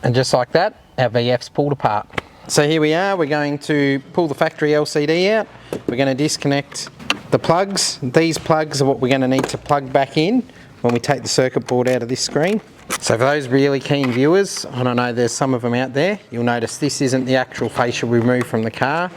And just like that, our VF's pulled apart. So here we are, we're going to pull the factory LCD out. We're going to disconnect the plugs. These plugs are what we're going to need to plug back in when we take the circuit board out of this screen. So for those really keen viewers, I don't know, there's some of them out there, you'll notice this isn't the actual fascia we removed from the car.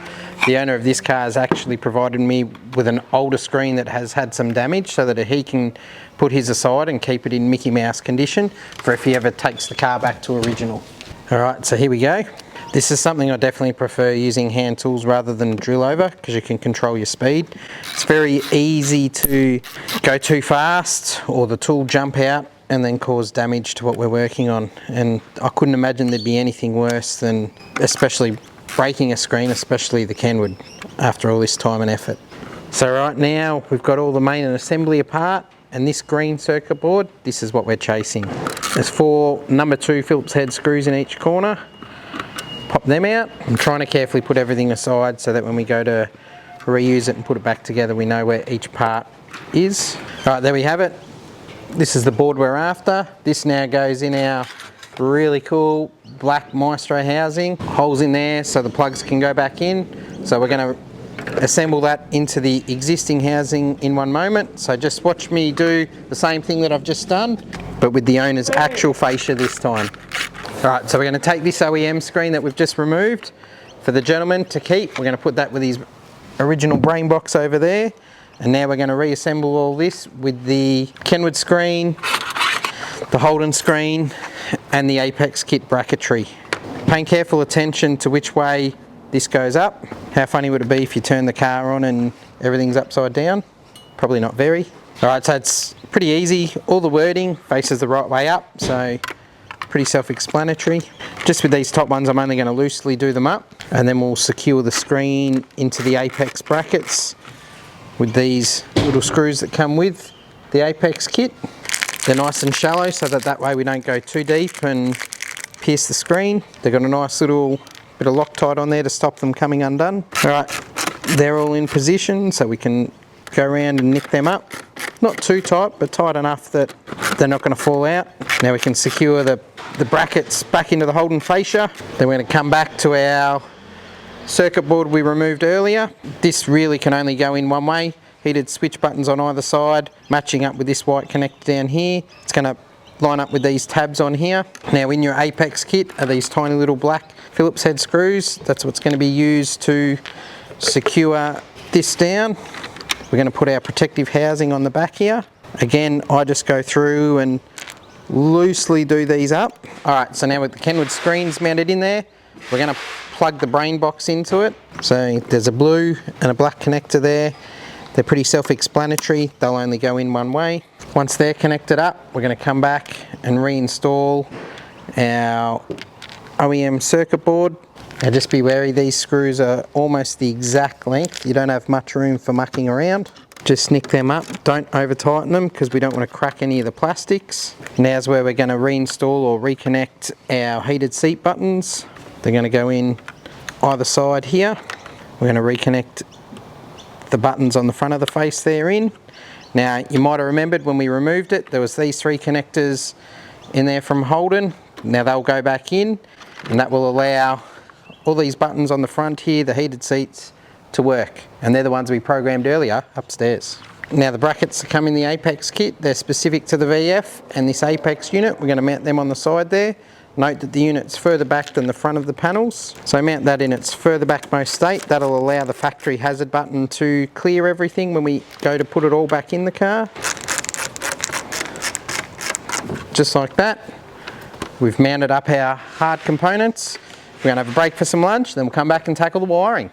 The owner of this car has actually provided me with an older screen that has had some damage so that he can put his aside and keep it in Mickey Mouse condition for if he ever takes the car back to original. Alright, so here we go. This is something I definitely prefer using hand tools rather than drill over because you can control your speed. It's very easy to go too fast or the tool jump out and then cause damage to what we're working on, and I couldn't imagine there'd be anything worse than especially breaking a screen, especially the Kenwood, after all this time and effort. So right now we've got all the main and assembly apart, and this green circuit board, this is what we're chasing. There's 4 number 2 Phillips head screws in each corner. Pop them out. I'm trying to carefully put everything aside so that when we go to reuse it and put it back together we know where each part is. Alright, there we have it. This is the board we're after. This now goes in our really cool black Maestro housing. Holes in there so the plugs can go back in. So we're going to assemble that into the existing housing in one moment. So just watch me do the same thing that I've just done, but with the owner's actual fascia this time. Alright, so we're going to take this OEM screen that we've just removed for the gentleman to keep. We're going to put that with his original brain box over there. And now we're going to reassemble all this with the Kenwood screen, the Holden screen and the Apex kit bracketry. Paying careful attention to which way this goes up. How funny would it be if you turn the car on and everything's upside down? Probably not very. Alright, so it's pretty easy. All the wording faces the right way up, so pretty self-explanatory. Just with these top ones I'm only going to loosely do them up, and then we'll secure the screen into the Apex brackets with these little screws that come with the Apex kit. They're nice and shallow so that way we don't go too deep and pierce the screen. They've got a nice little bit of Loctite on there to stop them coming undone. Alright, they're all in position so we can go around and nick them up. Not too tight, but tight enough that they're not going to fall out. Now we can secure the brackets back into the Holden fascia. Then we're going to come back to our circuit board we removed earlier. This really can only go in one way. Heated switch buttons on either side, matching up with this white connector down here. It's going to line up with these tabs on here. Now in your Apex kit are these tiny little black Phillips head screws. That's what's going to be used to secure this down. We're going to put our protective housing on the back here. Again, I just go through and loosely do these up. Alright, so now with the Kenwood screens mounted in there, we're going to plug the brain box into it. So there's a blue and a black connector there. They're pretty self-explanatory. They'll only go in one way. Once they're connected up, we're going to come back and reinstall our OEM circuit board. Now just be wary, these screws are almost the exact length. You don't have much room for mucking around. Just nick them up. Don't over tighten them because we don't want to crack any of the plastics. Now's where we're going to reinstall or reconnect our heated seat buttons. They're going to go in either side here. We're going to reconnect the buttons on the front of the face there in. Now you might have remembered when we removed it, there was these 3 connectors in there from Holden. Now they'll go back in, and that will allow all these buttons on the front here, the heated seats, to work. And they're the ones we programmed earlier upstairs. Now the brackets that come in the Apex kit, they're specific to the VF and this Apex unit. We're going to mount them on the side there. Note that the unit's further back than the front of the panels. So mount that in its further backmost state. That'll allow the factory hazard button to clear everything when we go to put it all back in the car. Just like that. We've mounted up our hard components. We're going to have a break for some lunch, then we'll come back and tackle the wiring.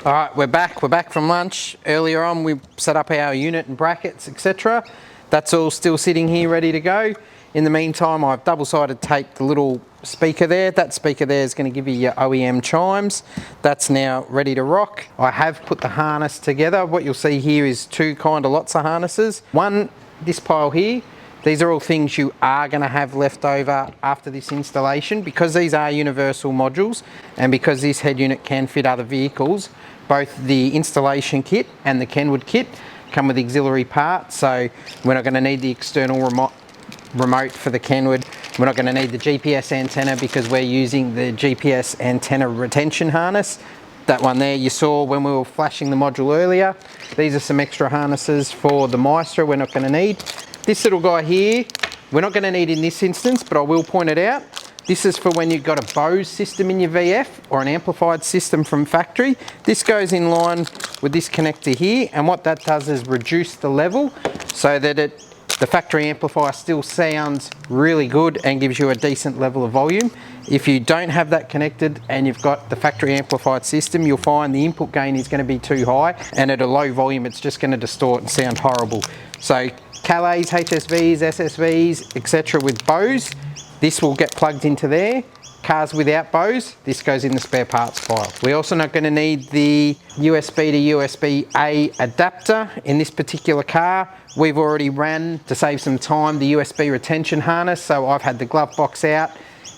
Alright, we're back from lunch. Earlier on we set up our unit and brackets, etc. That's all still sitting here ready to go. In the meantime, I've double-sided taped the little speaker there. That speaker there is going to give you your OEM chimes. That's now ready to rock. I have put the harness together. What you'll see here is 2 kind of lots of harnesses. One, this pile here. These are all things you are going to have left over after this installation. Because these are universal modules and because this head unit can fit other vehicles, both the installation kit and the Kenwood kit come with auxiliary parts. So we're not going to need the external remote for the Kenwood. We're not going to need the GPS antenna because we're using the GPS antenna retention harness. That one there you saw when we were flashing the module earlier. These are some extra harnesses for the Maestro we're not going to need. This little guy here, we're not going to need in this instance, but I will point it out. This is for when you've got a Bose system in your VF or an amplified system from factory. This goes in line with this connector here, and what that does is reduce the level so that the factory amplifier still sounds really good and gives you a decent level of volume. If you don't have that connected and you've got the factory amplified system, you'll find the input gain is going to be too high, and at a low volume it's just going to distort and sound horrible. So Calais, HSVs, SSVs, etc. with Bose, this will get plugged into there. Cars without Bose, this goes in the spare parts file. We're also not going to need the USB to USB-A adapter in this particular car. We've already ran, to save some time, the USB retention harness, so I've had the glove box out.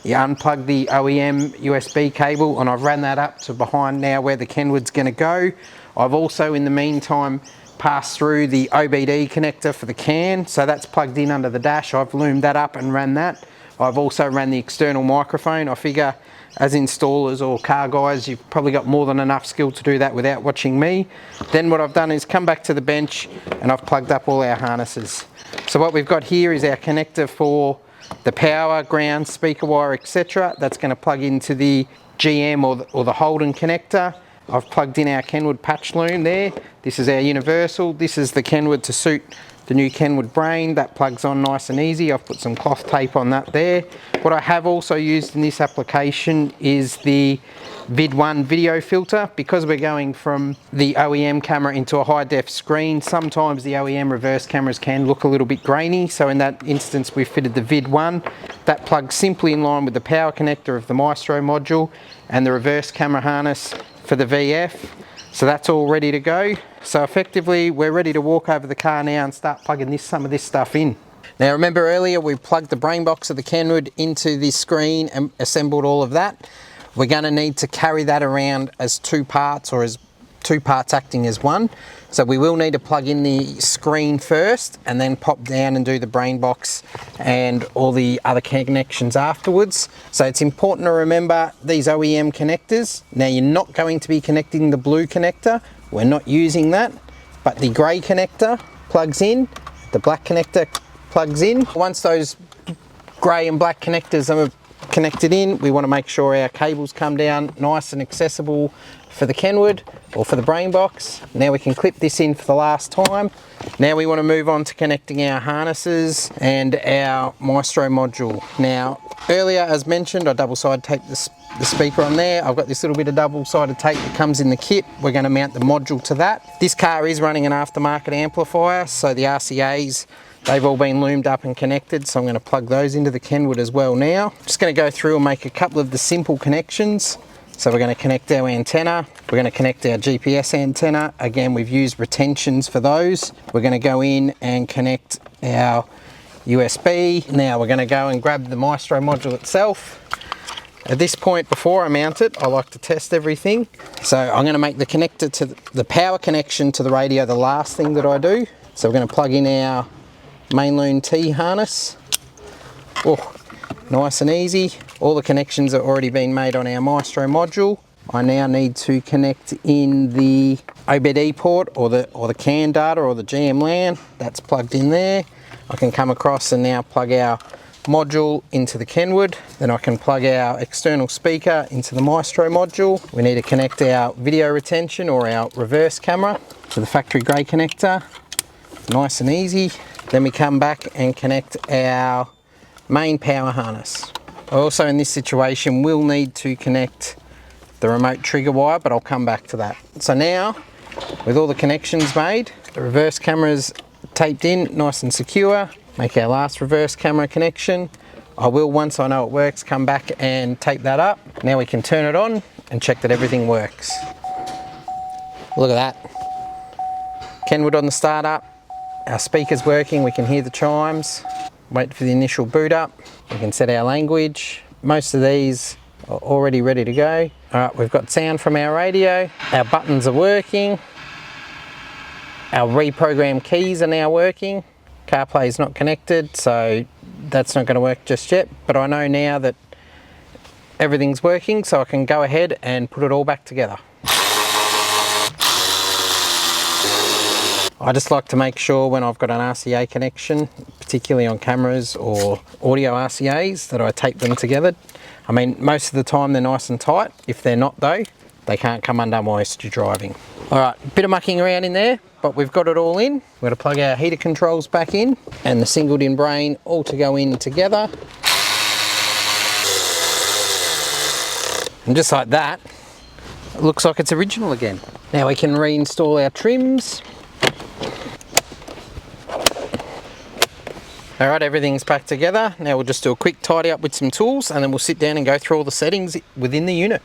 You unplug the OEM USB cable and I've ran that up to behind now where the Kenwood's going to go. I've also in the meantime passed through the OBD connector for the CAN, so that's plugged in under the dash. I've loomed that up and ran that. I've also ran the external microphone. I figure as installers or car guys, you've probably got more than enough skill to do that without watching me. Then what I've done is come back to the bench and I've plugged up all our harnesses. So what we've got here is our connector for the power, ground, speaker wire, etc. That's going to plug into the GM or the Holden connector. I've plugged in our Kenwood patch loom there. This is our universal. This is the Kenwood to suit the new Kenwood brain. That plugs on nice and easy. I've put some cloth tape on that there. What I have also used in this application is the VID1 video filter. Because we're going from the OEM camera into a high def screen, sometimes the OEM reverse cameras can look a little bit grainy. So in that instance, we fitted the VID1. That plugs simply in line with the power connector of the Maestro module and the reverse camera harness for the VF. So that's all ready to go. So effectively, we're ready to walk over the car now and start plugging some of this stuff in. Now remember earlier, we plugged the brain box of the Kenwood into this screen and assembled all of that. We're going to need to carry that around as two parts, or as two parts acting as one. So we will need to plug in the screen first and then pop down and do the brain box and all the other connections afterwards. So it's important to remember these OEM connectors. Now you're not going to be connecting the blue connector. We're not using that, but the grey connector plugs in, the black connector plugs in. Once those grey and black connectors are connected in, we want to make sure our cables come down nice and accessible for the Kenwood or for the brain box. Now we can clip this in for the last time. Now we want to move on to connecting our harnesses and our Maestro module. Now earlier, as mentioned, I double-sided taped the speaker on there. I've got this little bit of double-sided tape that comes in the kit. We're going to mount the module to that. This car is running an aftermarket amplifier, so the RCAs, they've all been loomed up and connected, so I'm going to plug those into the Kenwood as well now. Just going to go through and make a couple of the simple connections. So we're going to connect our antenna, we're going to connect our GPS antenna. Again, we've used retentions for those. We're going to go in and connect our USB. Now we're going to go and grab the Maestro module itself. At this point, before I mount it, I like to test everything. So I'm going to make the connector to the power connection to the radio the last thing that I do. So we're going to plug in our main loon T harness. Oh, nice and easy. All the connections are already been made on our Maestro module. I now need to connect in the OBD port or the CAN data or the GM LAN. That's plugged in there. I can come across and now plug our module into the Kenwood. Then I can plug our external speaker into the Maestro module. We need to connect our video retention or our reverse camera to the factory grey connector. Nice and easy. Then we come back and connect our main power harness. Also in this situation we'll need to connect the remote trigger wire, but I'll come back to that. So now, with all the connections made, the reverse camera is taped in nice and secure. Make our last reverse camera connection. I will, once I know it works, come back and tape that up. Now we can turn it on and check that everything works. Look at that. Kenwood on the startup. Our speaker's working, we can hear the chimes. Wait for the initial boot up. We can set our language. Most of these are already ready to go. All right, we've got sound from our radio. Our buttons are working. Our reprogram keys are now working. CarPlay is not connected, so that's not going to work just yet, but I know now that everything's working, so I can go ahead and put it all back together. I just like to make sure when I've got an RCA connection, particularly on cameras or audio RCAs, that I tape them together. I mean, most of the time they're nice and tight. If they're not though, they can't come undone whilst you're driving. All right, a bit of mucking around in there, but we've got it all in. We're gonna plug our heater controls back in and the singled in brain all to go in together. And just like that, it looks like it's original again. Now we can reinstall our trims. All right, everything's back together. Now we'll just do a quick tidy up with some tools and then we'll sit down and go through all the settings within the unit.